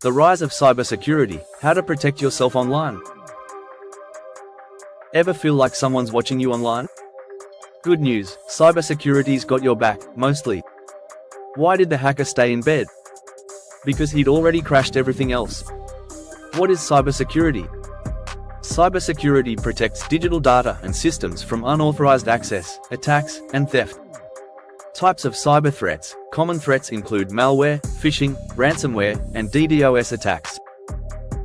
The rise of cybersecurity, how to protect yourself online. Ever feel like someone's watching you online? Good news, cybersecurity's got your back, mostly. Why did the hacker stay in bed? Because he'd already crashed everything else. What is cybersecurity? Cybersecurity protects digital data and systems from unauthorized access, attacks, and theft. Types of cyber threats. Common threats include malware, phishing, ransomware, and DDoS attacks.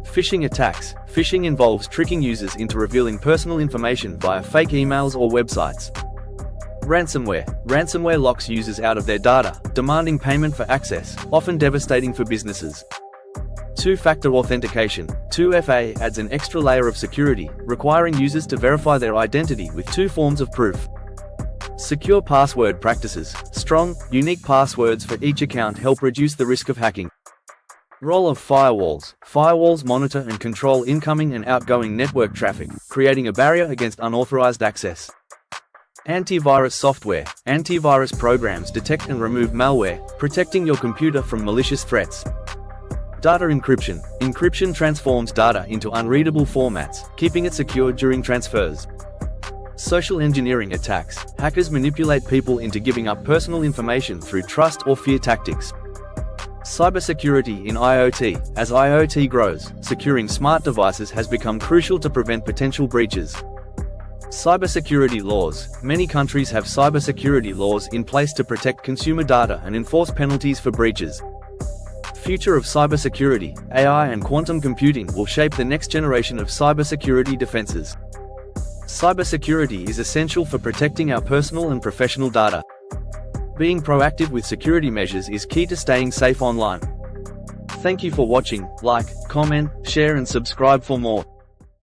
Phishing attacks. Phishing involves tricking users into revealing personal information via fake emails or websites. Ransomware. Ransomware locks users out of their data, demanding payment for access, often devastating for businesses. Two-factor authentication. 2FA adds an extra layer of security, requiring users to verify their identity with two forms of proof. Secure password practices. Strong, unique passwords for each account help reduce the risk of hacking. Role of firewalls. Firewalls monitor and control incoming and outgoing network traffic, creating a barrier against unauthorized access. Antivirus software. Antivirus programs detect and remove malware, protecting your computer from malicious threats. Data encryption. Encryption transforms data into unreadable formats, keeping it secure during transfers. Social engineering attacks. Hackers manipulate people into giving up personal information through trust or fear tactics. Cybersecurity in IoT. As IoT grows, securing smart devices has become crucial to prevent potential breaches. Cybersecurity laws. Many countries have cybersecurity laws in place to protect consumer data and enforce penalties for breaches. Future of cybersecurity. AI and quantum computing will shape the next generation of cybersecurity defenses. Cybersecurity is essential for protecting our personal and professional data. Being proactive with security measures is key to staying safe online. Thank you for watching. Like, comment, share and subscribe for more.